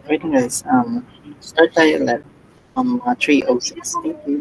Waiting guys, start tayo ulit. 3:06. Thank you.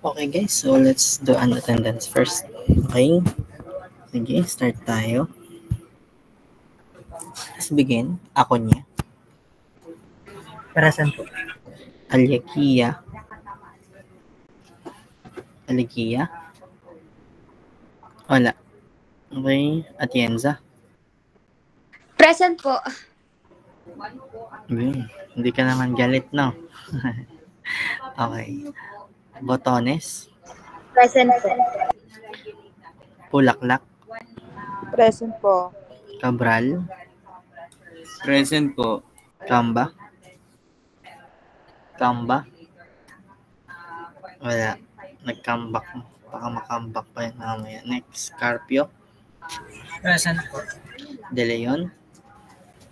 Okay guys, so let's do an attendance first. Okay? Sige, start tayo. Let's begin. Ako niya. Present po. Alekia. Alekia. Wala. Okay. Atienza. Present po. Hindi ka naman galit, no? Okay. Botones. Present po. Pulaklak. Present po. Cabral. Present po. Kamba. Kamba. Wala. Nag-comeback. Baka makambak pa yun mamaya. Next. Carpio. Present po. De Leon.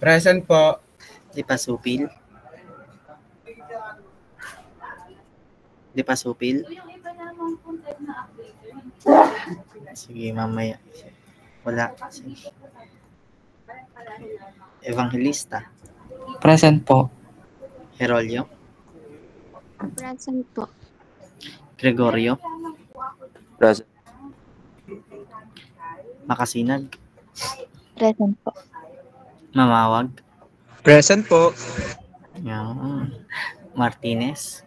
Present po. Dipasupil. Dipasupil. Sige, mamaya. Wala. Sige. Evangelista. Present po. Herolio. Present po. Gregorio. Present. Makasinag. Present po. Mamawag. Present po. Yan. Martinez.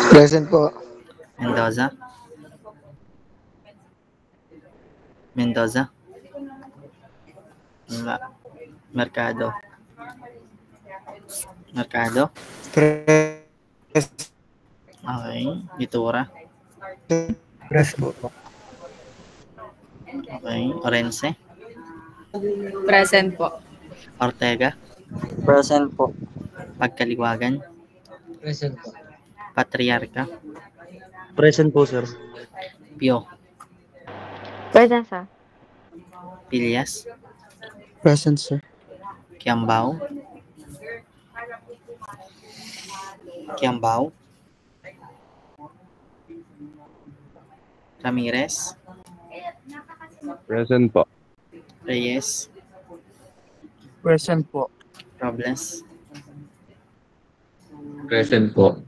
Present po. Mendoza. Mendoza. Mercado. Mercado. Okay. Itura. Present po. Okay. Orense. Present po. Ortega. Present po. Pagkaliwagan. Present po. Patriarca. Present po, sir. Pio. Present, sir. Pilias. Present, sir. Kiambao. Kiambao. Ramirez. Present po. Reyes. Present po. Robles. Present po.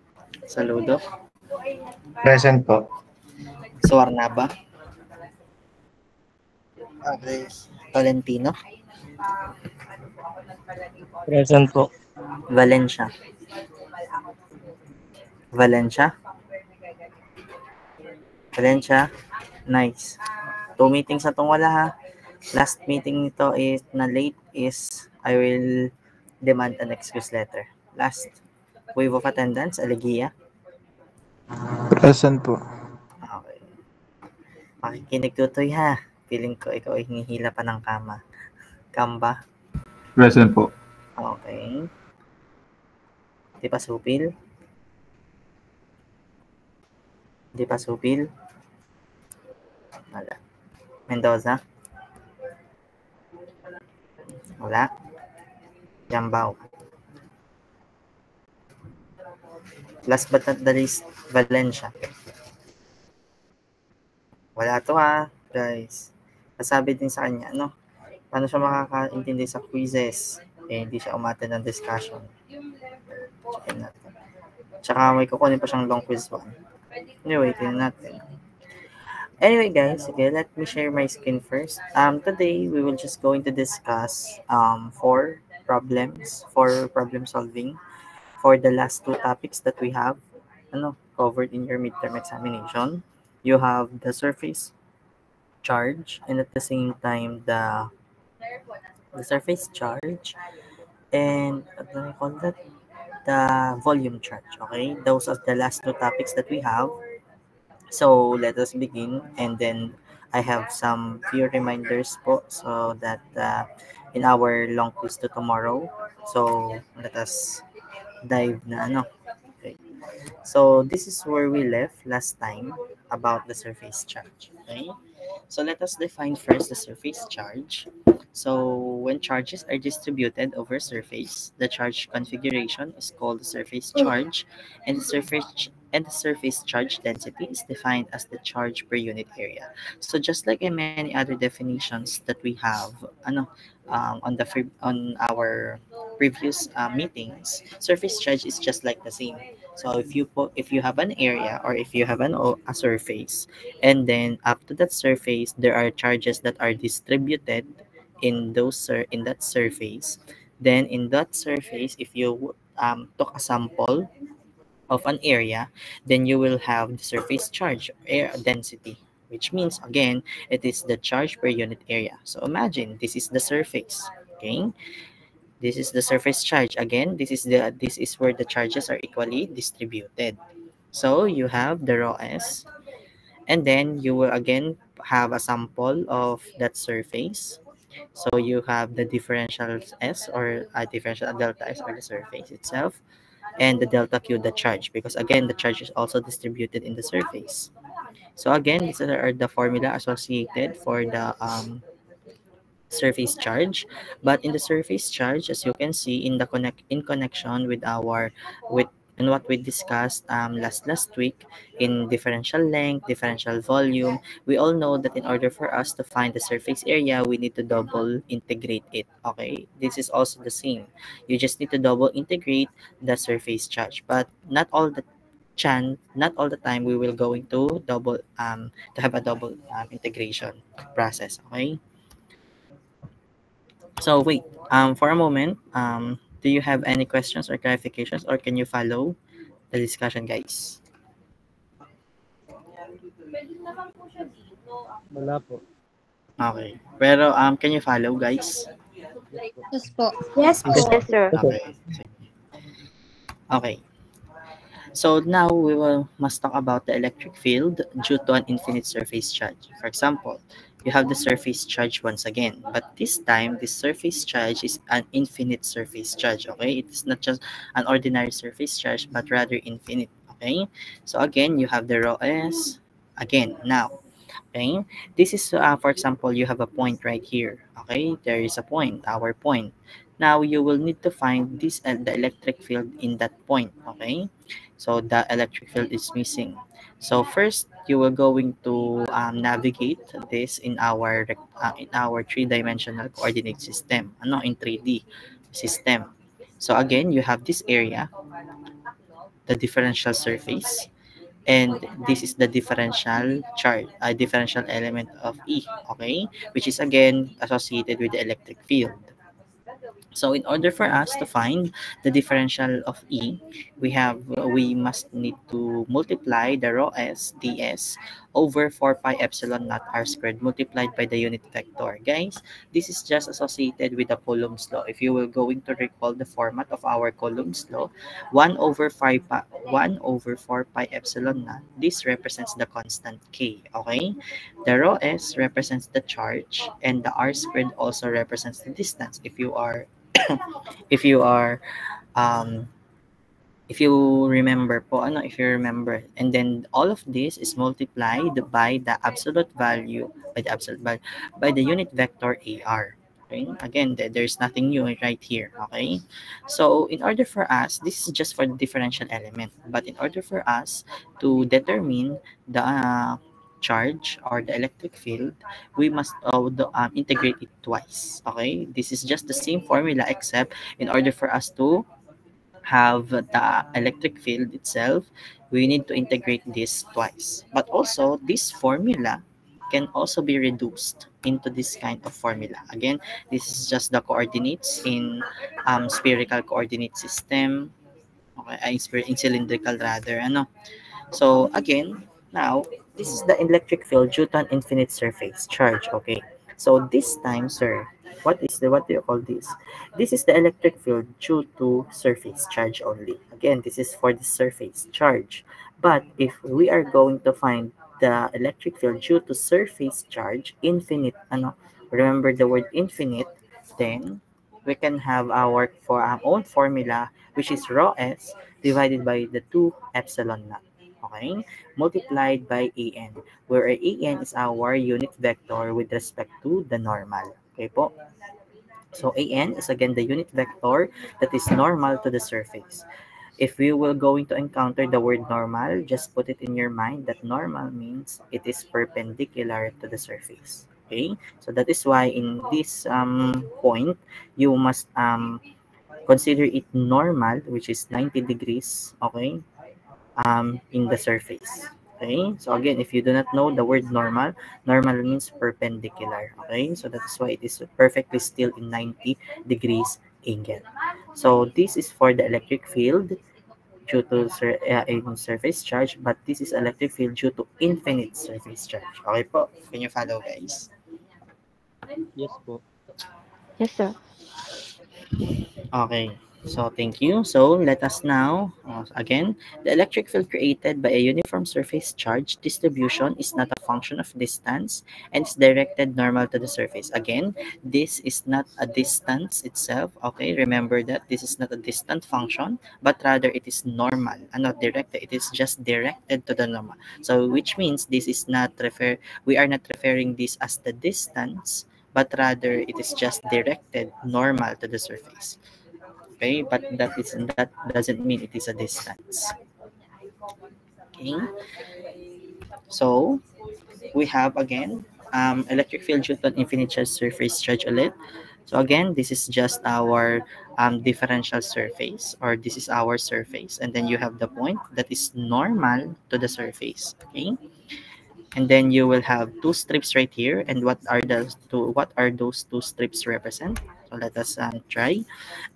Saludo. Present po. Suarnaba. Okay. Tolentino. Present po. Valencia. Valencia. Valencia. Nice. 2 meetings na itong wala ha. Last meeting nito is na late is I will demand an excuse letter. Last wave of attendance, Alegia. Present po. Okay. Makikinig tutoy ha. Feeling ko ikaw ay hinihila pa ng kama. Kamba. Present po. Okay. Di pa supil. Di pa supil. Wala. Mendoza. Wala. Jambao. Last but not the least, Valencia. Wala to ha, guys. Nasabi din sa kanya, no? Paano siya makakaintindi sa quizzes? Eh, hindi siya umattend ng discussion. Check natin. Tsaka may kukunin pa siyang long quiz 1. Anyway, tingnan natin. Anyway, guys, okay, let me share my screen first. Today, we will just going to discuss 4 problems for problem solving for the last 2 topics that we have covered in your midterm examination. You have the surface charge and at the same time the surface charge and what do I call that? The volume charge. Okay, those are the last 2 topics that we have. So let us begin, and then I have some few reminders po so that in our long quiz to tomorrow. So let us dive na Okay. So this is where we left last time about the surface charge. Okay. So let us define first the surface charge. So when charges are distributed over surface, the charge configuration is called the surface charge, and the surface charge density is defined as the charge per unit area. So just like in many other definitions that we have on our previous meetings, surface charge is just like the same. So if you have an area, or if you have a surface, and then up to that surface there are charges that are distributed in that surface, then in that surface, if you took a sample of an area, then you will have the surface charge, air density, which means again it is the charge per unit area. So imagine this is the surface. Okay, this is the surface charge. Again, this is where the charges are equally distributed. So you have the rho s, and then you will again have a sample of that surface. So you have the differential s, or a differential delta s, or the surface itself, and the delta q, the charge, because again the charge is also distributed in the surface. So again, these are the formula associated for the surface charge. But in the surface charge, as you can see in connection with our with and what we discussed last week, in differential length, differential volume, we all know that in order for us to find the surface area, we need to double integrate it. Okay, this is also the same. You just need to double integrate the surface charge, but not all the time we will going to have a double integration process. Okay, so wait, for a moment, do you have any questions or clarifications, or can you follow the discussion, guys? Wala po. Okay. Pero can you follow, guys? Yes po. Yes po. Yes, sir. Okay. Okay. So now we must talk about the electric field due to an infinite surface charge. For example, you have the surface charge once again, but this time this surface charge is an infinite surface charge. Okay, it is not just an ordinary surface charge, but rather infinite. Okay, so again you have the rho s again now. Okay, this is for example, you have a point right here. Okay, there is a point, our point. Now you will need to find this the electric field in that point. Okay, so the electric field is missing. So first you will going to navigate this in our three-dimensional coordinate system, ano, in 3D system. So again, you have this area, the differential surface, and this is the differential charge, a differential element of E, okay, which is again associated with the electric field. So in order for us to find the differential of E, we must need to multiply the rho s ds over 4 pi epsilon naught r squared multiplied by the unit vector. Guys, this is just associated with the Coulomb's law. If you will going to recall the format of our Coulomb's law, 1 over 4 pi epsilon naught, this represents the constant K, okay? The rho s represents the charge, and the r squared also represents the distance. If you are if you are um if you remember po, if you remember, and then all of this is multiplied by the absolute value, by the unit vector ar. Okay, again, there's nothing new right here. Okay, so in order for us, this is just for the differential element, but in order for us to determine the charge or the electric field, we must integrate it twice. Okay, this is just the same formula, except in order for us to have the electric field itself, we need to integrate this twice. But also, this formula can also be reduced into this kind of formula. Again, this is just the coordinates in spherical coordinate system. Okay, in cylindrical rather. Ano? So again, now this is the electric field due to an infinite surface charge. Okay. So this time, sir, what do you call this? This is the electric field due to surface charge only. Again, this is for the surface charge. But if we are going to find the electric field due to surface charge, infinite, remember the word infinite, then we can have our own formula, which is rho s divided by the 2 epsilon naught. Okay, multiplied by an, where an is our unit vector with respect to the normal. Okay po. So an is again the unit vector that is normal to the surface. If we will going to encounter the word normal, just put it in your mind that normal means it is perpendicular to the surface. Okay, so that is why in this point, you must consider it normal, which is 90 degrees. Okay, in the surface. Okay, so again, if you do not know the word normal, normal means perpendicular. Okay, so that is why it is perfectly still in 90 degrees angle. So this is for the electric field due to in surface charge, but this is electric field due to infinite surface charge. Okay po, can you follow, guys? Yes po. Yes, sir. Okay, so thank you. So let us now, again, the electric field created by a uniform surface charge distribution is not a function of distance and is directed normal to the surface. Again, this is not a distance itself. Okay, remember that this is not a distant function, but rather it is normal and not directed. It is just directed to the normal. So which means this is not we are not referring this as the distance, but rather it is just directed normal to the surface. Okay, but that doesn't mean it is a distance. Okay, so we have again electric field due to an infinite surface charge ulit. So again, this is just our differential surface, or this is our surface, and then you have the point that is normal to the surface. Okay, and then you will have two strips right here. And what are those two strips represent? So let us try,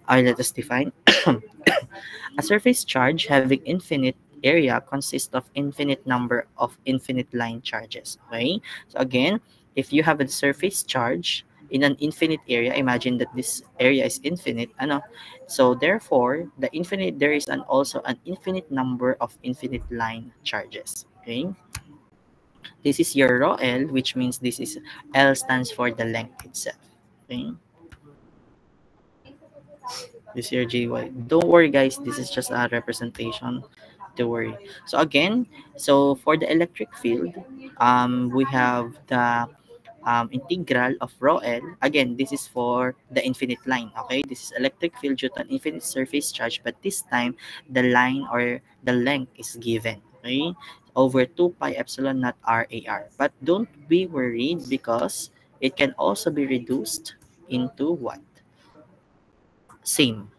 or let us define. A surface charge having infinite area consists of infinite number of infinite line charges. Okay, so again, if you have a surface charge in an infinite area, imagine that this area is infinite, ano? So therefore, there is also an infinite number of infinite line charges. Okay, this is your rho L, which means this is L stands for the length itself. Okay, this is your GY. Don't worry, guys. This is just a representation. Don't worry. So again, so for the electric field, we have the integral of rho L. Again, this is for the infinite line. Okay, this is electric field due to an infinite surface charge, but this time the line or the length is given. Okay, over 2 pi epsilon naught RAR. But don't be worried because it can also be reduced into what? Same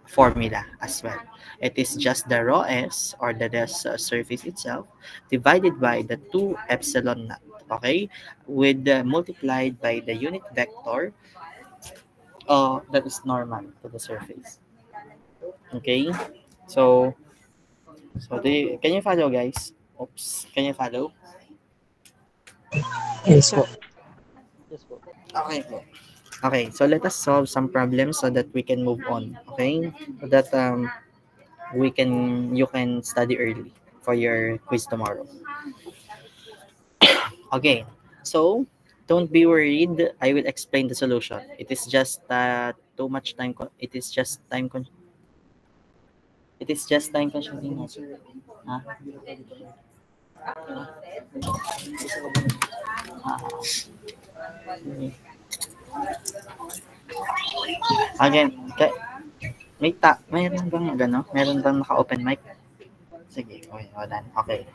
formula as well. It is just the rho s, or the surface itself, divided by the 2 epsilon naught. Okay, with multiplied by the unit vector that is normal to the surface. Okay, so can you follow, guys? Oops, can you follow? Yes po. Yes po. Okay po. Okay, so let us solve some problems so that we can move on. Okay, so that you can study early for your quiz tomorrow. Okay, so don't be worried. I will explain the solution. It is just too much time. It is just time. It is just time consuming. Huh? Again, mayroon bang gano? Meron bang naka-open mic? Sige, okay, wala. Okay.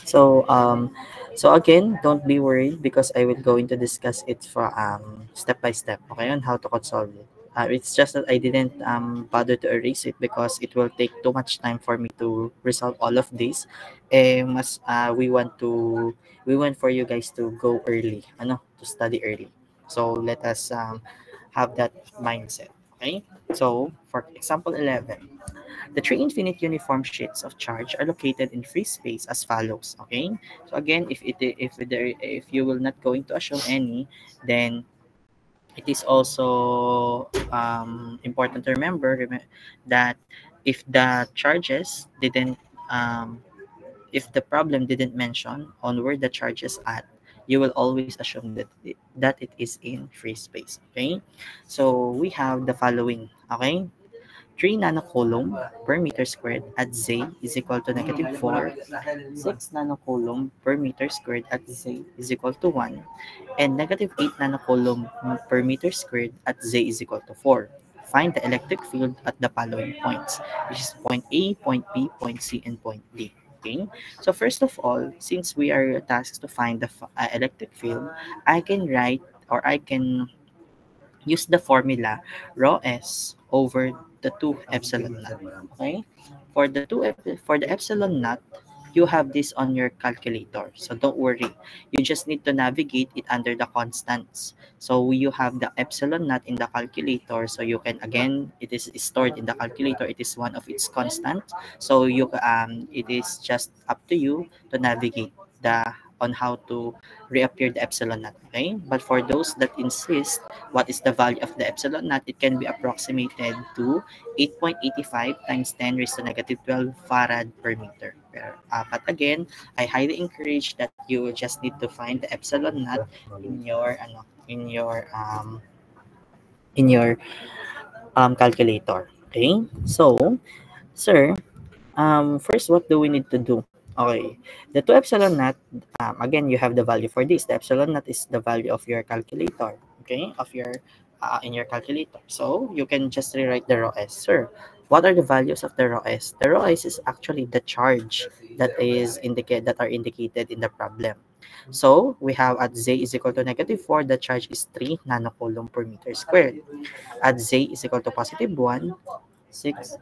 So, again, don't be worried because I will going to discuss it for step by step, okay, on how to solve it. It's just that I didn't bother to erase it because it will take too much time for me to resolve all of this. We want for you guys to go early, to study early. So let us have that mindset, okay? So for example 11, the three infinite uniform sheets of charge are located in free space as follows. Okay. So again, if you will not going to assume any, then it is also important to remember that if the charges didn't if the problem didn't mention on where the charge is at, you will always assume that it is in free space. Okay. So we have the following. Okay. 3 nanocoulomb per meter squared at Z is equal to negative 4, 6 nanocoulomb per meter squared at Z is equal to 1, and negative 8 nanocoulomb per meter squared at Z is equal to 4. Find the electric field at the following points, which is point A, point B, point C, and point D. Okay? So first of all, since we are tasked to find the electric field, I can use the formula rho S over the 2 epsilon naught. Okay? For the epsilon naught, you have this on your calculator. So don't worry. You just need to navigate it under the constants. So you have the epsilon naught in the calculator. So you can, again, it is stored in the calculator. It is one of its constants. So it is just up to you to navigate on how to reappear the epsilon naught. Okay, but for those that insist what is the value of the epsilon naught, it can be approximated to 8.85 times 10 raised to negative 12 farad per meter. But again, I highly encourage that you just need to find the epsilon naught in your calculator. Okay, so sir, first, what do we need to do? Okay, the 2 epsilon naught, again, you have the value for this. The epsilon naught is the value of your calculator, okay, in your calculator. So you can just rewrite the rho s. Sir, what are the values of the rho s? The rho s is actually the charge that are indicated in the problem. So we have at z is equal to negative 4, the charge is 3 nanocoulomb per meter squared. At z is equal to positive 1, 6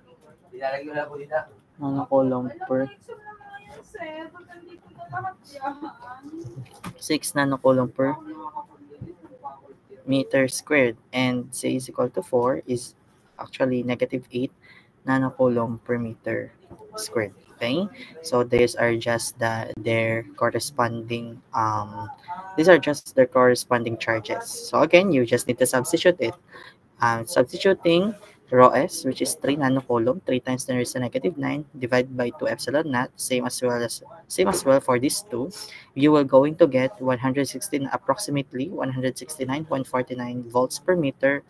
nanocoulomb per 6 nanocoulomb per meter squared, and z is equal to 4 is actually negative 8 nanocoulomb per meter squared. Okay, so these are just their corresponding charges. So again, you just need to substitute it. Substituting rho s, which is 3 nanocoulomb, 3 times 10 raised to negative 9, divided by 2 epsilon naught, same as well for these two, you will going to get approximately 169.49 volts per meter,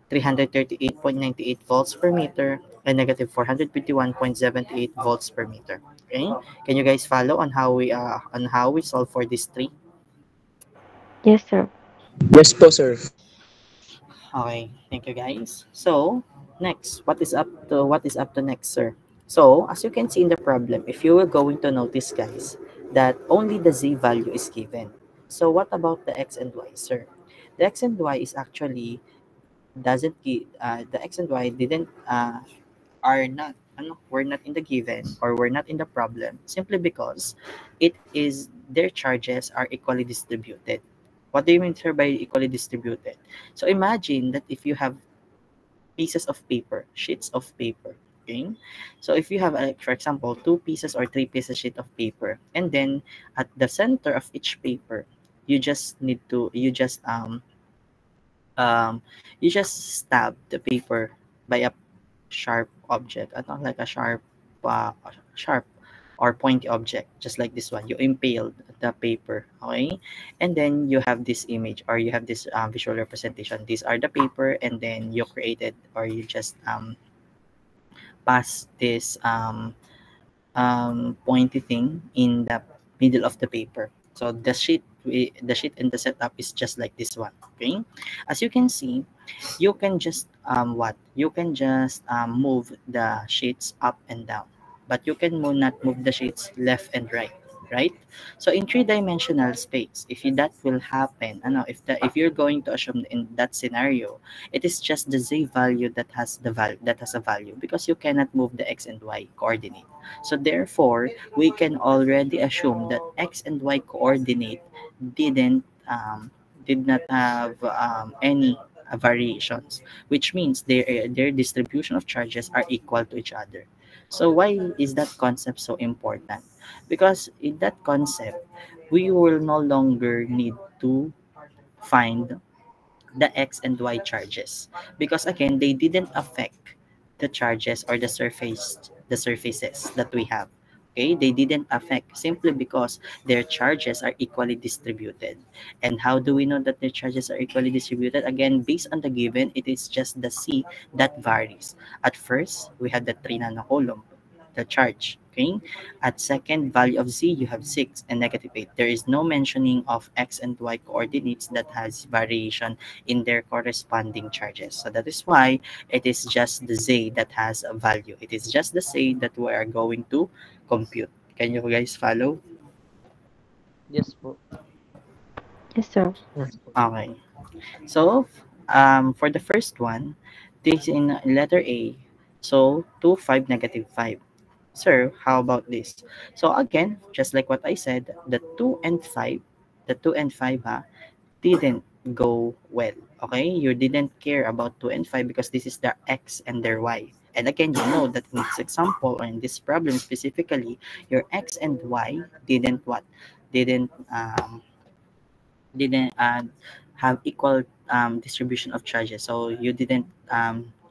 338.98 volts per meter, and negative 451.78 volts per meter. Okay, can you guys follow on how we solve for these three? Yes, sir. Yes po, sir. Okay, thank you guys. So next, what is up to next, sir? So as you can see in the problem, if you were going to notice, guys, that only the z value is given. So what about the x and y, sir? The x and y is actually doesn't give the x and y didn't we're not in the given, or we're not in the problem, simply because their charges are equally distributed. What do you mean, sir, by equally distributed? So imagine that if you have sheets of paper, okay? So if you have, for example, 2 pieces or 3 pieces sheet of paper, and then at the center of each paper, you just stab the paper by a sharp object, not like a sharp or pointy object, just like this one. You impaled the paper, okay? And then you have this image, or you have this visual representation. These are the paper, and then you created, or you just pass this pointy thing in the middle of the paper. So the sheet and the setup is just like this one, okay? As you can see, you can just move the sheets up and down, but you can not move the sheets left and right? So in 3-dimensional space, if that will happen, if you're going to assume in that scenario, it is just the z value that has a value, because you cannot move the x and y coordinate. So therefore, we can already assume that x and y coordinate did not have any variations, which means their distribution of charges are equal to each other. So why is that concept so important? Because in that concept, we will no longer need to find the x and y charges, because again, they didn't affect the charges or the surfaces that we have. Okay, they didn't affect, simply because their charges are equally distributed. And how do we know that their charges are equally distributed? Again, based on the given, it is just the c that varies. At first, we had the 3 nanocoulomb, the charge. Okay, at second value of z, you have 6 and negative 8. There is no mentioning of x and y coordinates that has variation in their corresponding charges. So that is why it is just the z that has a value. It is just the z that we are going to compute. Can you guys follow? Yes po. Yes, sir. Okay. So for the first one, this in letter A, so 2, 5, negative 5. Sir, how about this? So again, just like what I said, the 2 and 5, didn't go well. Okay? You didn't care about 2 and 5 because this is the x and their y. And again, you know that in this example or in this problem specifically, your x and y didn't what? Didn't have equal distribution of charges. So you didn't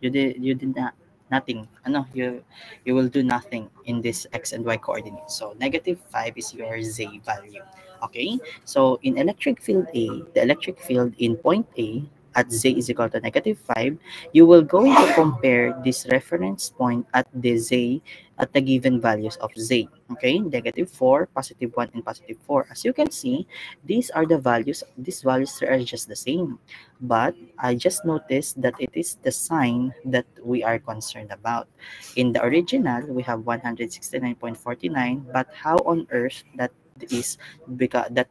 you did not nothing. You will do nothing in this x and y coordinates. So -5 is your z value. Okay? So in electric field A, the electric field in point A at z is equal to -5, you will going to compare this reference point at the z at the given values of z. Okay? -4, +1, and +4. As you can see, these are the values. These values are just the same. But I just noticed that it is the sign that we are concerned about. In the original, we have 169.49, but how on earth that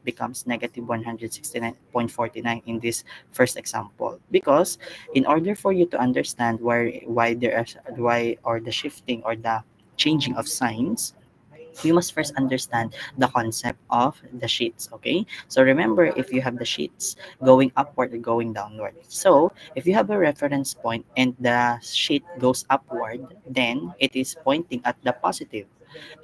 becomes -169.49 in this first example? Because in order for you to understand why or the shifting or the changing of signs, you must first understand the concept of the sheets. Okay, so remember, if you have the sheets going upward or going downward, so if you have a reference point and the sheet goes upward, then it is pointing at the positive.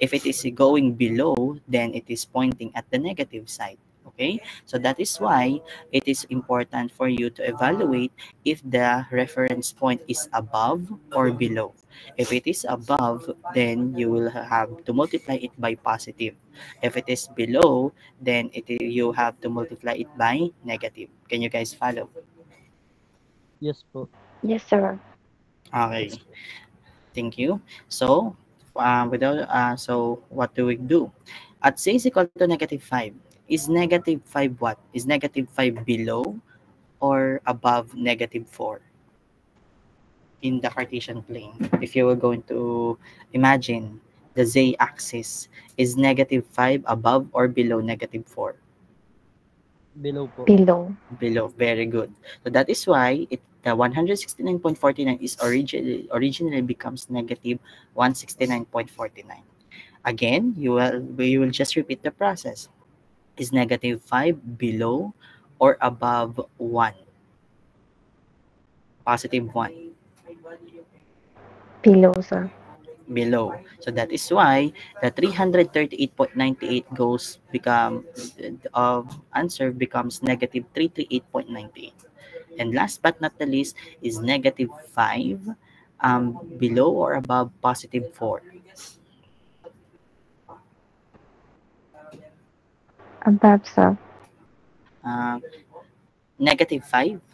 If it is going below, then it is pointing at the negative side. Okay, so that is why it is important for you to evaluate if the reference point is above or below. If it is above, then you will have to multiply it by positive. If it is below, then you have to multiply it by negative. Can you guys follow? Yes po. Yes, sir. Okay, thank you. So, so what do we do? At z is equal to -5, is -5 what? Is -5 below or above -4? In the Cartesian plane, if you were going to imagine the z-axis, is -5 above or below -4? Below po. Below. Below. Very good. So that is why the 169.49 is originally becomes -169.49. Again, we will just repeat the process. Is -5 below or above 1? +1. Below, sir. Below. So that is why the 338.98 answer becomes -338.98. And last but not the least is -5 below or above +4. Above, sir. -5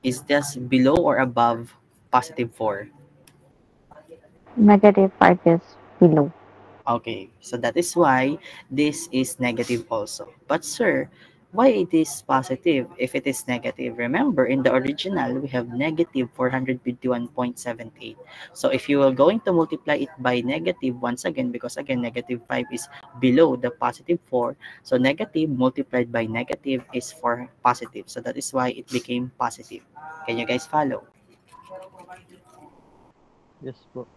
is this below or above +4? -5 is below. Okay, so that is why this is negative also. But sir, why it is positive if it is negative? Remember, in the original, we have -451.78. So if you are going to multiply it by negative once again, because again, -5 is below the +4. So negative multiplied by negative is for positive. So that is why it became positive. Can you guys follow? Yes po.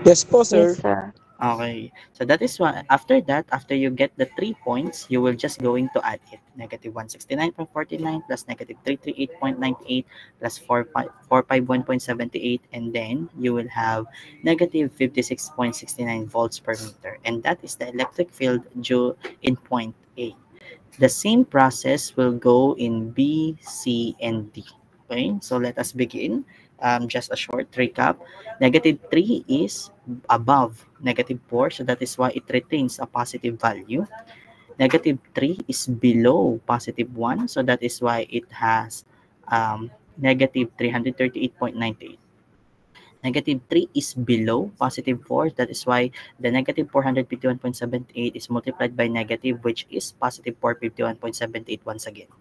Yes po, sir. Yes, sir. Okay, so that is why after that, after you get the 3 points, you will just going to add it. -169.49 plus -338.98 plus 451.78, and then you will have -56.69 volts per meter. And that is the electric field due in point A. The same process will go in B, C, and D. Okay, so let us begin. Just a short recap. -3 is above -4, so that is why it retains a positive value. -3 is below +1, so that is why it has -338.98. -3 is below +4, that is why the -451.78 is multiplied by negative, which is +451.78 once again.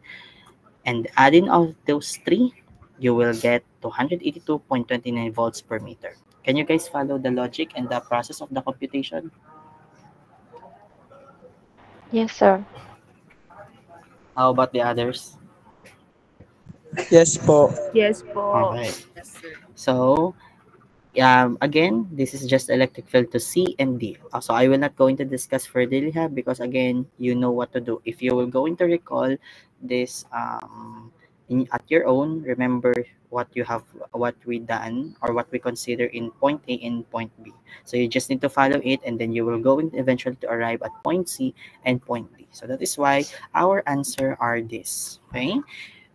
And adding all those three, you will get 282.29 volts per meter. Can you guys follow the logic and the process of the computation? Yes, sir. How about the others? Yes po. Yes po. Okay. Yes, sir. So, Again, this is just electric field to C and D. So I will not go into discuss further because again, you know what to do. If you will going to recall this at your own, remember what we done or what we consider in point A and point B. So you just need to follow it, and then you will go eventually to arrive at point C and point D. So that is why our answer are this. Okay.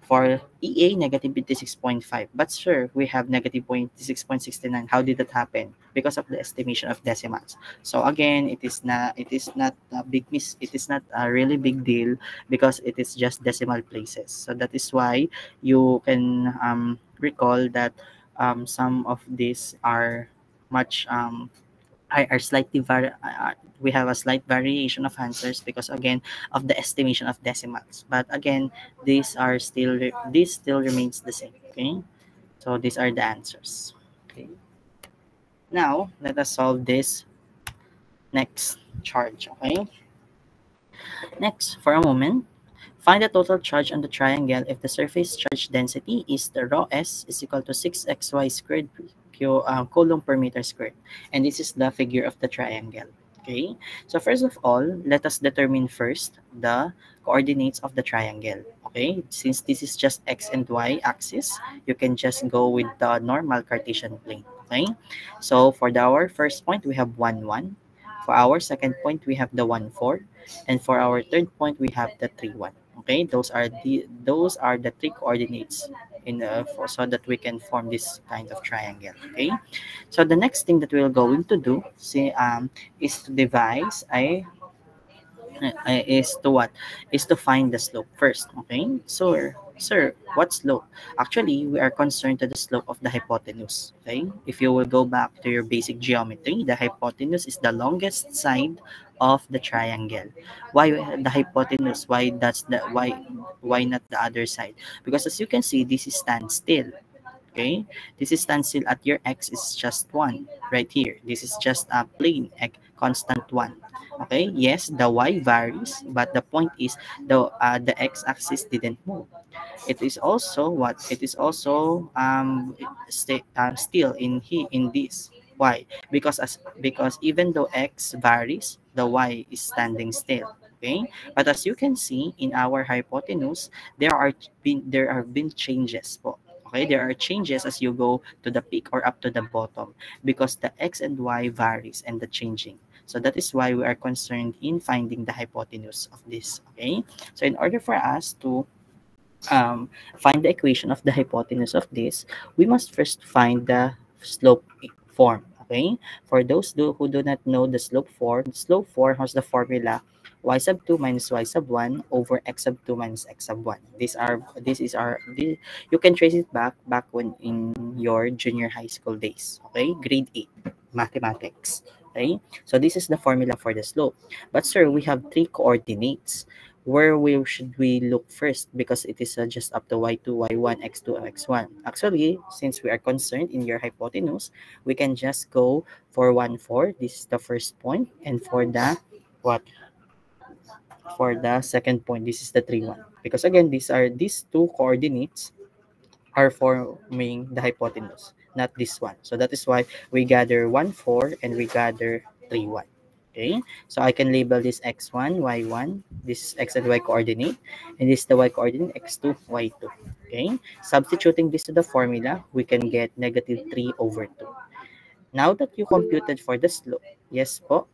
For EA, negative 26.5. But sir, we have negative 26.69. How did that happen? Because of the estimation of decimals. So again, it is not a big miss. It is not a really big deal because it is just decimal places. So that is why you can recall that some of these are much are slightly we have a slight variation of answers because again of the estimation of decimals, but again this still remains the same. Okay, so these are the answers. Okay, now let us solve this next charge. Okay, next, for a moment, find the total charge on the triangle if the surface charge density is the rho s is equal to 6xy squared coulomb per meter squared. And this is the figure of the triangle. Okay, so first of all, let us determine first the coordinates of the triangle. Okay, since this is just x and y axis, you can just go with the normal Cartesian plane. Okay, so for our first point, we have 1, 1. For our second point, we have the 1, 4. And for our third point, we have the 3, 1. Okay, those are the three coordinates so that we can form this kind of triangle. Okay, so the next thing that we're going to do is to devise is to find the slope first. Okay, so sir, what slope? Actually, we are concerned to the slope of the hypotenuse. Okay, if you will go back to your basic geometry, the hypotenuse is the longest side of the triangle. Why the hypotenuse? Why not the other side? Because as you can see, this is standstill. Okay, this is standstill at your x is just 1 right here. This is just a plain constant 1. Okay, yes, the y varies, but the point is the x-axis didn't move. It is also what? It is also still in this. Why? Because even though x varies, the y is standing still. Okay, but as you can see in our hypotenuse, there have been changes po. Okay, there are changes as you go to the peak or up to the bottom because the x and y varies and the changing. So that is why we are concerned in finding the hypotenuse of this. Okay, so in order for us to find the equation of the hypotenuse of this, we must first find the slope form. Okay, for those who do not know the slope form has the formula y sub 2 minus y sub 1 over x sub 2 minus x sub 1. You can trace it back when in your junior high school days. Okay, grade 8 mathematics. Okay, so this is the formula for the slope. But sir, we have three coordinates. Where should we look first? Because it is just up to y2, y1, x2, x1. Actually, since we are concerned in your hypotenuse, we can just go for 1, 4. This is the first point. And for the what? For the second point, this is the 3, 1. Because again, these two coordinates are forming the hypotenuse, not this one. So that is why we gather 1, 4 and we gather 3, 1. Okay, so I can label this x1, y1, this is x and y coordinate, and this is the y coordinate, x2, y2. Okay, substituting this to the formula, we can get negative 3 over 2. Now that you computed for the slope, yes po?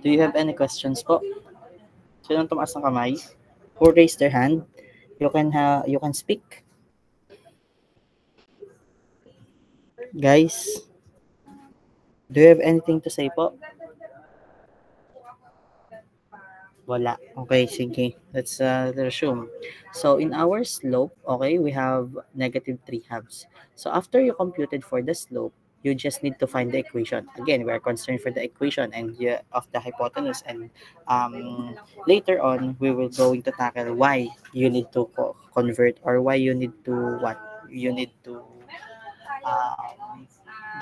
Do you have any questions po? Sinong tumaas ng kamay? Who raised their hand? You can speak. Guys, do you have anything to say po? Wala. Okay, sige. Let's resume. So in our slope, okay, we have negative 3 halves. So after you computed for the slope, you just need to find the equation. Again, we are concerned for the equation and of the hypotenuse, and later on we will going to tackle why you need to convert, or why you need to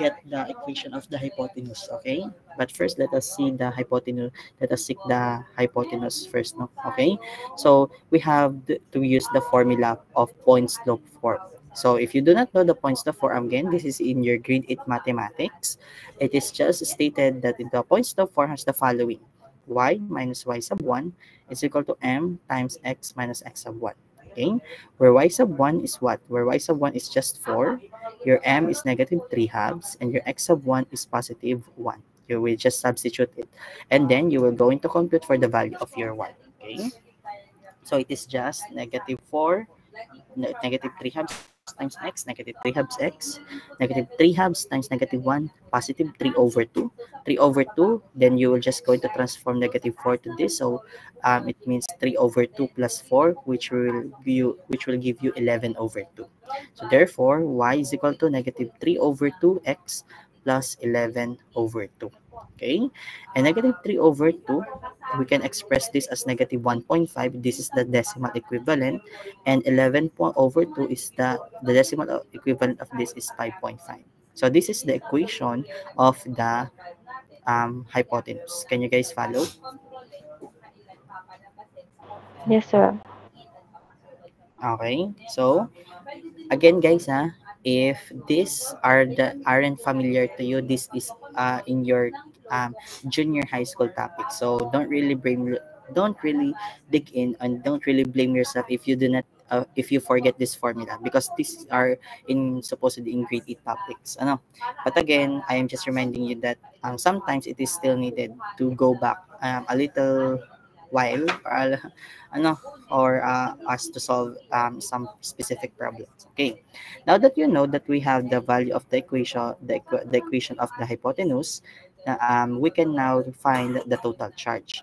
get the equation of the hypotenuse. Okay, but first let us see the hypotenuse. Let us seek the hypotenuse first. No? Okay, so we have to use the formula of point slope form. So if you do not know the points to form, again, this is in your grade 8 mathematics. It is just stated that the points to form has the following. Y minus y sub 1 is equal to m times x minus x sub 1. Okay? Where y sub 1 is what? Where y sub 1 is just 4, your m is negative 3 halves, and your x sub 1 is positive 1. You will just substitute it. And then you will go into compute for the value of your y. Okay? So it is just negative 4, negative 3 halves times x, negative 3 halves x, negative 3 halves times negative 1, positive 3 over 2. 3 over 2, then you will just going to transform negative 4 to this. So it means 3 over 2 plus 4, which will give you 11 over 2. So therefore, y is equal to negative 3 over 2x plus 11 over 2. Okay? And negative 3 over 2, we can express this as negative 1.5. This is the decimal equivalent. And 11 over 2 is the decimal equivalent of this is 5.5. So this is the equation of the hypotenuse. Can you guys follow? Yes, sir. Okay. So again, guys, if these aren't familiar to you, this is in your junior high school topic. So don't really dig in, and don't really blame yourself if you do not if you forget this formula, because these are in supposedly in grade 8 topics. But again, I am just reminding you that sometimes it is still needed to go back a little while, or us to solve some specific problems. Okay, now that you know that we have the value of the equation, the equation of the hypotenuse, we can now find the total charge.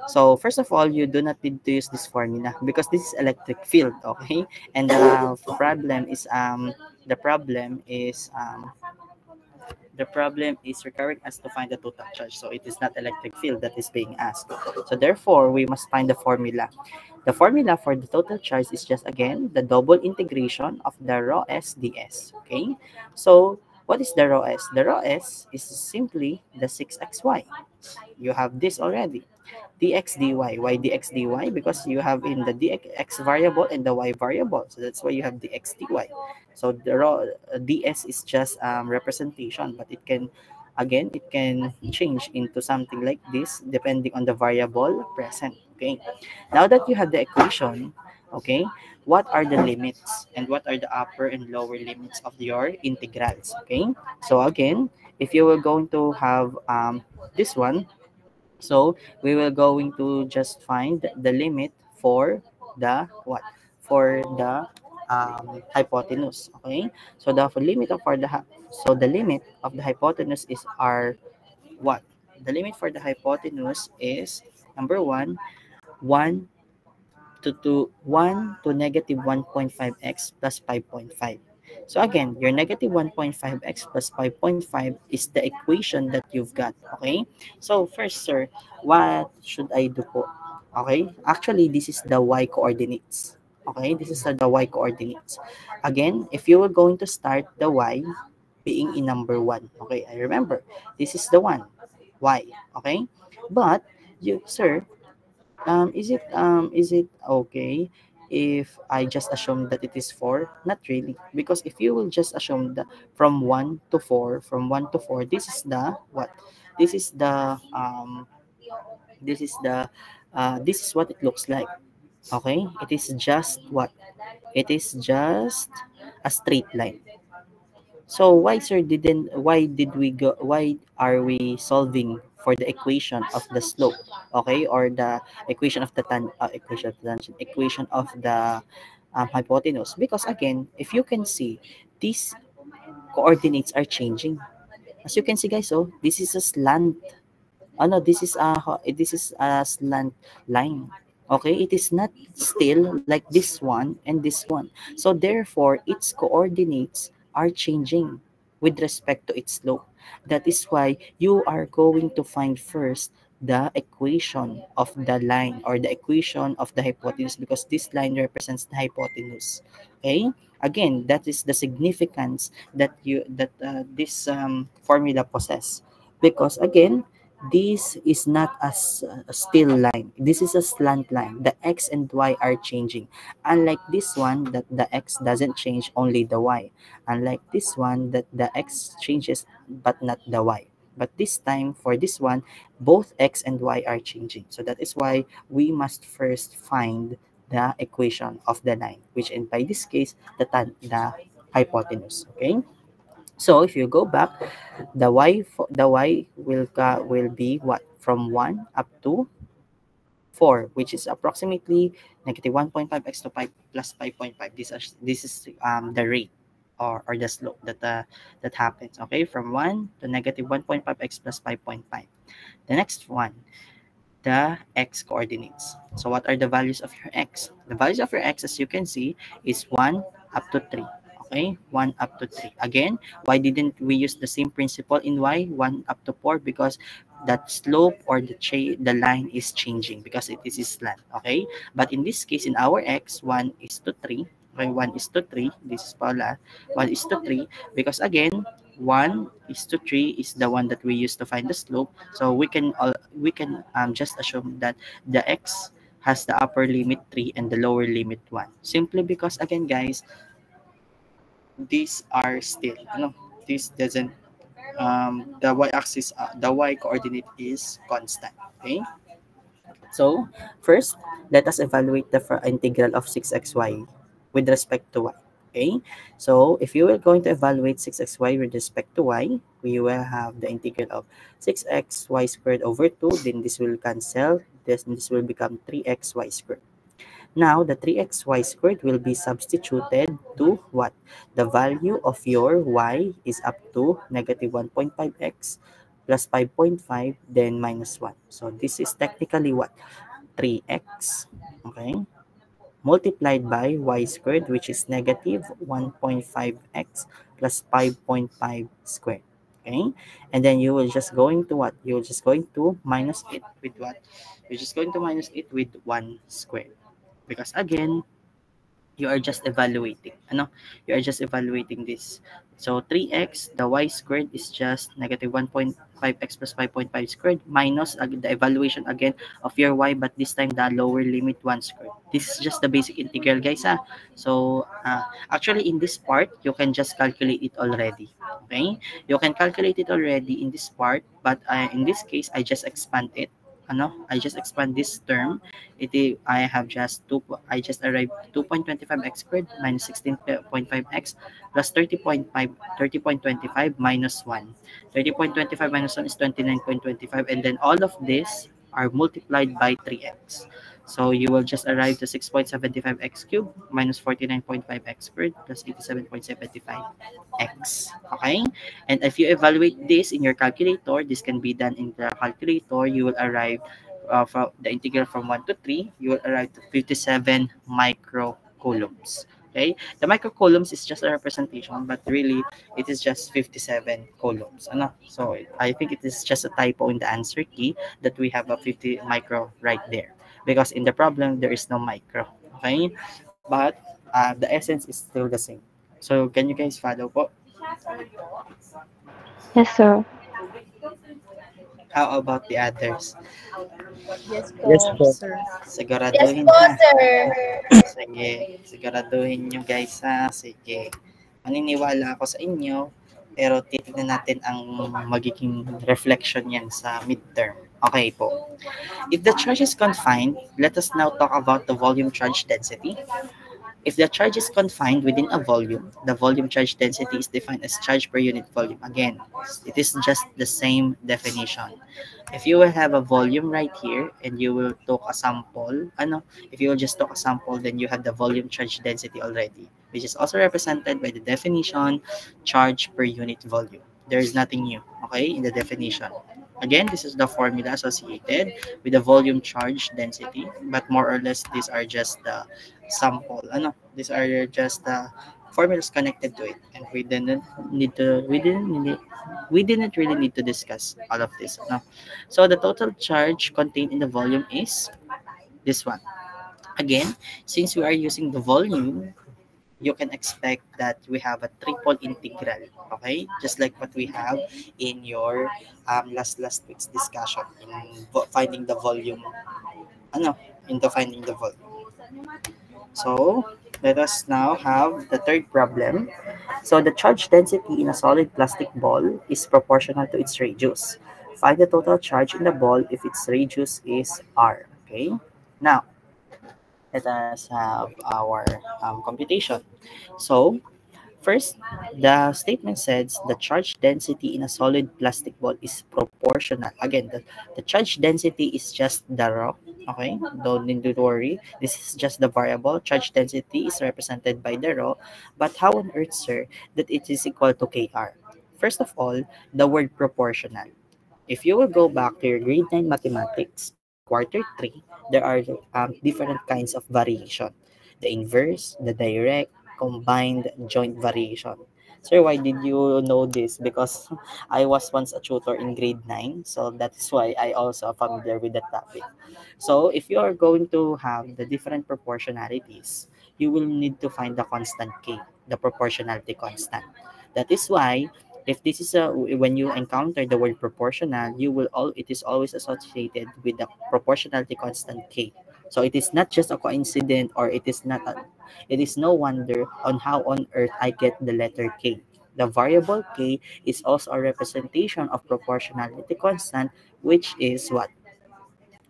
So first of all, you do not need to use this formula because this is electric field, okay? And the problem is the problem is recurring as to find the total charge. So it is not electric field that is being asked. So therefore, we must find the formula. The formula for the total charge is just, again, the double integration of the rho s ds. Okay? So what is the rho s? The rho s is simply the 6xy. You have this already. Dx dy. Why dx dy? Because you have in the dx variable and the y variable. So that's why you have dx dy. So the ds is just representation, but it can change into something like this depending on the variable present. Okay. Now that you have the equation, okay, what are the limits and what are the upper and lower limits of your integrals? Okay. So again, if you were going to have this one, so we will going to just find the limit for the what? For the hypotenuse. Okay. So the limit of the limit of the hypotenuse is our what? The limit for the hypotenuse is number 1, 1 1 to negative 1.5x plus 5.5. So again, your negative 1.5x plus 5.5 is the equation that you've got. Okay? So first, sir, what should I do po? Okay? Actually, this is the y coordinates. Okay? This is the y coordinates. Again, if you were going to start the y being in number 1. Okay? I remember, this is the 1. Y. Okay? But, you, sir, is it okay if I just assume that it is 4? Not really, because if you will just assume that from 1 to 4, this is the what? This is the this is what it looks like. Okay, it is just what? It is just a straight line. So why, sir, why are we solving for the equation of the slope, okay, or the equation of the equation of the hypotenuse? Because again, if you can see, these coordinates are changing. As you can see, guys, so this is a slant. Oh no, this is a slant line. Okay, it is not still like this one and this one. So therefore, its coordinates are changing with respect to its slope. That is why you are going to find first the equation of the line or the equation of the hypotenuse, because this line represents the hypotenuse. Okay, again, that is the significance that this formula possess, because again, this is not a still line. This is a slant line. The x and y are changing. Unlike this one, that the x doesn't change, only the y. Unlike this one, that the x changes but not the y. But this time, for this one, both x and y are changing. So that is why we must first find the equation of the line, which in by this case, the hypotenuse. Okay. So if you go back, the y will be what, from 1 up to 4, which is approximately negative 1.5x to 5 plus 5.5. This is the rate or the slope that happens. Okay, from 1 to negative 1.5x plus 5.5. The next one, the x coordinates. So what are the values of your x? The values of your x, as you can see, is 1 up to 3. Okay, 1 up to 3. Again, why didn't we use the same principle in y, 1 up to 4? Because that slope or the line is changing because it is slant. Okay, but in this case, in our x, 1 is to 3. Okay, 1 is to 3. This is pala 1 is to 3 because again, 1 is to 3 is the one that we use to find the slope. So we can just assume that the x has the upper limit 3 and the lower limit 1. Simply because, again, guys, these are still, this doesn't, the y-axis, the y coordinate is constant. Okay. So first, let us evaluate the integral of 6xy with respect to y. Okay, so if you are going to evaluate 6xy with respect to y, we will have the integral of 6xy squared over 2. Then this will cancel. This will become 3xy squared. Now, the 3xy squared will be substituted to what? The value of your y is up to negative 1.5x plus 5.5, then minus 1. So this is technically what? 3x, okay, multiplied by y squared, which is negative 1.5x plus 5.5 squared. Okay, and then you will just going to what? You're just going to minus it with what? You're just going to minus it with 1 squared. Because again, you are just evaluating. You are just evaluating this. So 3x, the y squared is just negative 1.5x plus 5.5 squared minus the evaluation again of your y, but this time the lower limit 1 squared. This is just the basic integral, guys. So actually in this part, you can just calculate it already. Okay? You can calculate it already in this part, but in this case, I just expand it. I just expand this term. I just arrived 2.25x squared minus 16.5x plus 30.25 minus 1. 30.25 minus 1 is 29.25, and then all of this are multiplied by 3x. So you will just arrive to 6.75x cubed minus 49.5x squared plus 87.75x. Okay? And if you evaluate this in your calculator, this can be done in the calculator. You will arrive from the integral from 1 to 3, you will arrive to 57 microcoulombs. Okay? The microcoulombs is just a representation, but really, it is just 57 coulombs. So I think it is just a typo in the answer key that we have a 50 micro right there. Because in the problem, there is no micro. Okay? But the essence is still the same. So can you guys follow po? Yes, sir. How about the others? Yes po, Yes po. sir. Siguraduhin Yes po, ha. sir. Sige, siguraduhin nyo guys ha. Sige. Maniniwala ako sa inyo, pero titignan natin ang magiging reflection yan sa midterm. Okay po. If the charge is confined, let us now talk about the volume charge density. If the charge is confined within a volume, the volume charge density is defined as charge per unit volume. Again, it is just the same definition. If you will have a volume right here and you will take a sample, if you will just take a sample, then you have the volume charge density already, which is also represented by the definition charge per unit volume. There is nothing new, okay, in the definition. Again, this is the formula associated with the volume charge density, but more or less these are just the sample. These are just the formulas connected to it, and we didn't really need to discuss all of this. So the total charge contained in the volume is this one. Again, since we are using the volume, you can expect that we have a triple integral, okay? Just like what we have in your last week's discussion in finding the volume, ano, into finding the volume. So, let us now have the third problem. So, the charge density in a solid plastic ball is proportional to its radius. Find the total charge in the ball if its radius is r. Okay? Now, let us have our computation. So, first, the statement says the charge density in a solid plastic ball is proportional. Again, the charge density is just the raw. Okay, don't need to worry. This is just the variable. Charge density is represented by the raw. But how on earth, sir, that it is equal to Kr? First of all, the word proportional. If you will go back to your grade 9 mathematics, quarter 3, there are different kinds of variation. The inverse, the direct, combined, joint variation. Sir, why did you know this? Because I was once a tutor in grade 9, so that is why I also familiar with the topic. So if you are going to have the different proportionalities, you will need to find the constant K, the proportionality constant. That is why if this is a when you encounter the word proportional, you will all it is always associated with the proportionality constant K. So it is not just a coincidence, or it is no wonder on how on earth I get the letter K. The variable K is also a representation of proportionality constant, which is what?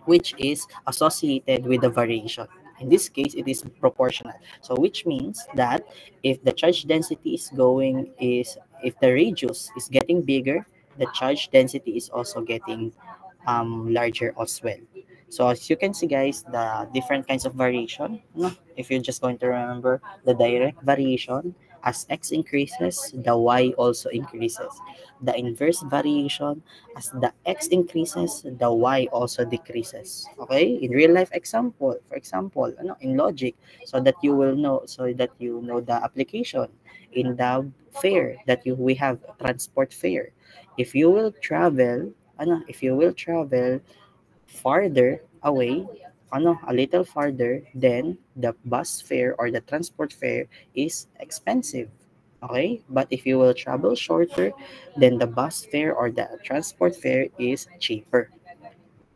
Which is associated with the variation. In this case, it is proportional. So which means that if the charge density if the radius is getting bigger, the charge density is also getting larger as well. So as you can see, guys, the different kinds of variation, no? If you're just going to remember the direct variation, as x increases, the y also increases. The inverse variation, as the x increases, the y also decreases. Okay? In real life example, for example, in logic, so that you know the application in the fare that we have transport fare. If you will travel, if you will travel farther away, a little farther, then the bus fare or the transport fare is expensive. Okay? But if you will travel shorter, then the bus fare or the transport fare is cheaper.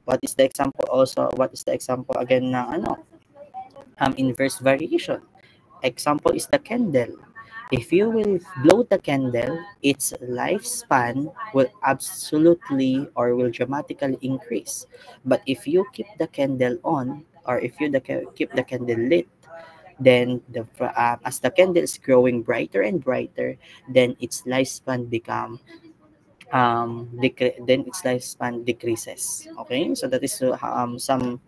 What is the example also? What is the example again na inverse variation? Example is the candle. If you will blow the candle, its lifespan will absolutely or will dramatically increase. But if you keep the candle on, or if you keep the candle lit, then as the candle is growing brighter and brighter, then its lifespan decreases. Okay, so that is some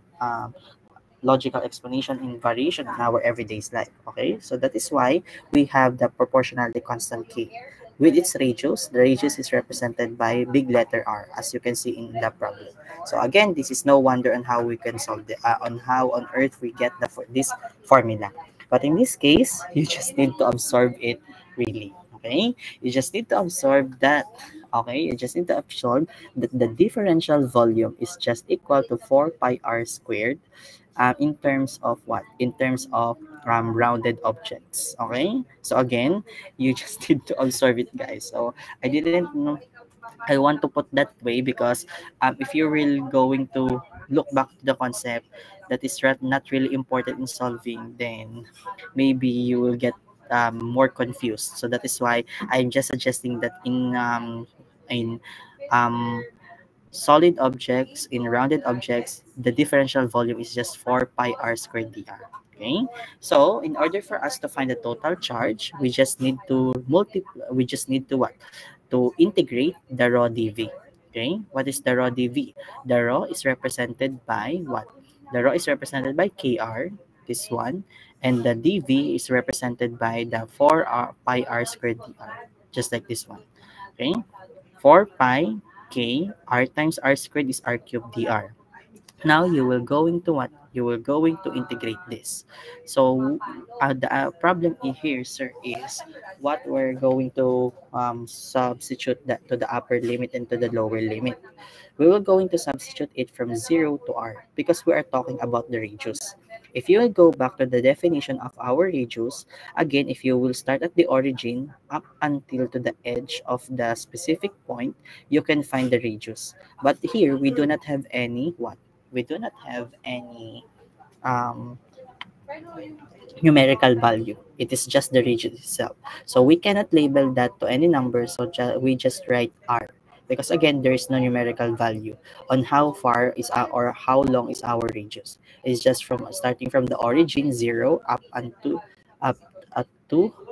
logical explanation in variation in our everyday's life. Okay, so that is why we have the proportionality constant K. With its radius, the radius is represented by big letter R, as you can see in the problem. So again, this is no wonder on how we can solve on how on earth we get this formula. But in this case, you just need to absorb it really. Okay, you just need to absorb that. Okay, you just need to absorb that the differential volume is just equal to 4 pi r squared in terms of what? In terms of rounded objects. Okay? So again, you just need to observe it, guys. So I didn't know. I want to put that way because if you're really going to look back to the concept that is not really important in solving, then maybe you will get more confused. So that is why I'm just suggesting that in um, solid objects, in rounded objects, the differential volume is just 4 pi r squared dr. Okay, so in order for us to find the total charge, we just need to what? To integrate the rho dv. Okay, what is the rho dv? The rho is represented by what? The rho is represented by kr, this one, and the dv is represented by the 4 pi r squared dr, just like this one. Okay, 4 pi k r times r squared is r cubed dr. Now you will going to what? You will going to integrate this. So the problem in here, sir, is what we're going to substitute that to the upper limit and to the lower limit. We will going to substitute it from 0 to r because we are talking about the radius. If you will go back to the definition of our radius, again, if you will start at the origin up until to the edge of the specific point, you can find the radius. But here, we do not have any what? We do not have any um, numerical value. It is just the radius itself. So we cannot label that to any number. So we just write r, because again there is no numerical value on how far is our, or how long is our radius. It's just from starting from the origin 0 up to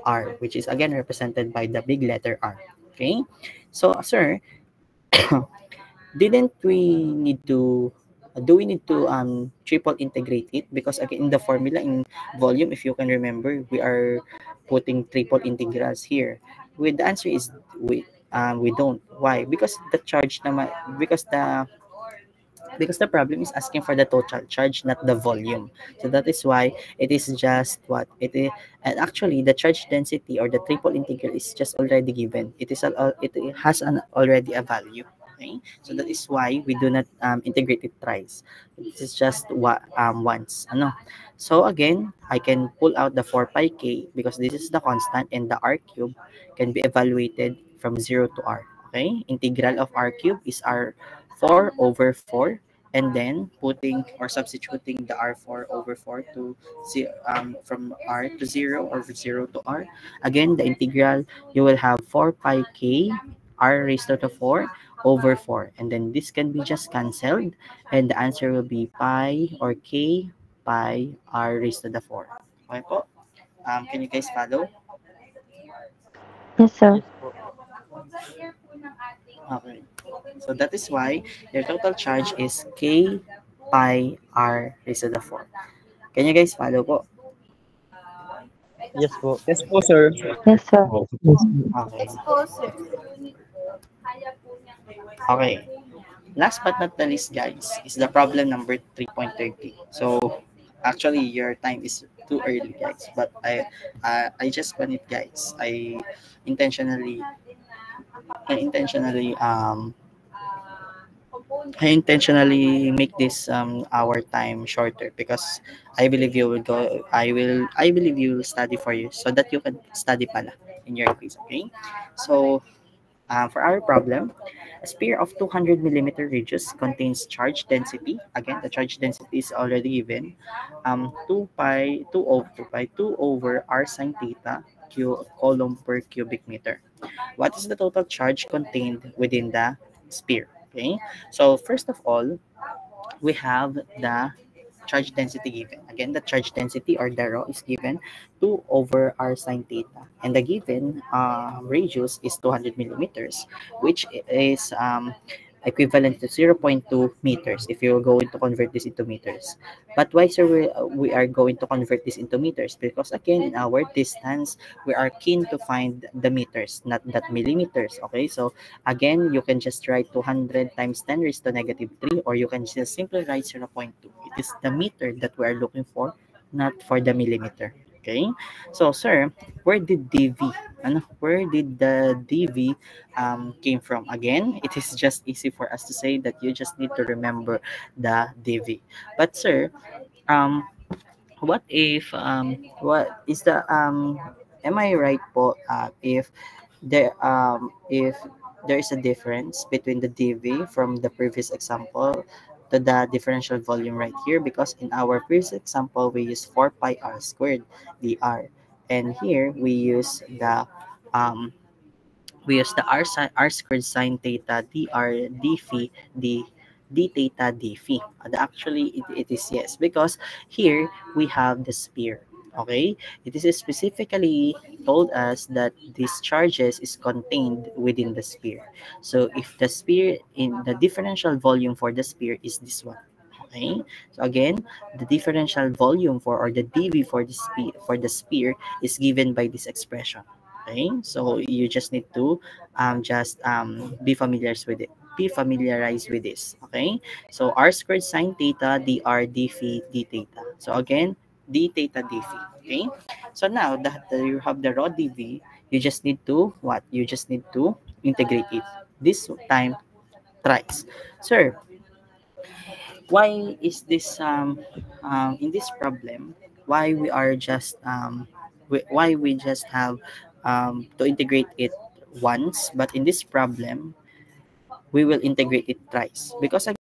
r, which is again represented by the big letter r. Okay, so sir, didn't we need to do we need to triple integrate it? Because again, in the formula in volume, if you can remember, we are putting triple integrals here. With the answer is we don't. Why? Because the charge naman, because the problem is asking for the total charge, not the volume. So that is why it is just what it is. And actually, the charge density or the triple integral is just already given. It has already a value. Okay, so that is why we do not integrate it thrice. This is just once. Ano? So again, I can pull out the 4 pi k because this is the constant, and the r cube can be evaluated from 0 to r. Okay, integral of r cube is r 4 over 4, and then putting or substituting the r4 over 4 to from r to 0 or 0 to r. Again, the integral, you will have 4 pi k r raised to the 4 over 4, and then this can be just cancelled, and the answer will be pi or k pi r raised to the 4. Okay po? Can you guys follow? Yes, sir. Yes po. Okay. So that is why your total charge is k pi r raised to the 4. Can you guys follow po? Yes po. Yes po, sir. Yes, sir. Okay. Po, sir. Okay. Last but not the least, guys, is the problem number 3.30. So actually, your time is too early, guys. But I just want it, guys. I intentionally make this our time shorter, because I believe you will go. I believe you will study for you, so that you can study pala in your quiz. Okay. So for our problem, a sphere of 200 millimeter radius contains charge density. Again, the charge density is already given. 2 over r sine theta coulomb per cubic meter. What is the total charge contained within the sphere? Okay. So first of all, we have the charge density given. Again, the charge density or the rho is given 2 over r sine theta. And the given radius is 200 millimeters, which is equivalent to 0.2 meters if you're going to convert this into meters. But why, sir, we are going to convert this into meters? Because again, in our distance, we are keen to find the meters, not that millimeters. Okay, so again, you can just write 200 times 10 raised to negative 3, or you can just simply write 0.2. It is the meter that we are looking for, not for the millimeter. Okay, so sir, where did dv where did the dv came from? Again, it is just easy for us to say that you just need to remember the dv. But sir, what if what is the am I right po, if there is a difference between the dv from the previous example to the differential volume right here? Because in our previous example, we use 4 pi r squared dr, and here we use um r squared sine theta dr d phi d theta d phi. Actually, it is yes, because here we have the sphere. Okay, it is specifically told us that these charges is contained within the sphere. So if the sphere in the differential volume for the sphere is this one. Okay, so again, the differential volume for, or the dv for the sphere is given by this expression. Okay, so you just need to be familiarized with this. Okay, so r squared sine theta dr d phi d theta. So again, d theta d phi. Okay, so now that you have the raw dv, you just need to what? You just need to integrate it. This time thrice. Sir, why is this in this problem, why we are just why we just have to integrate it once, but in this problem we will integrate it thrice, because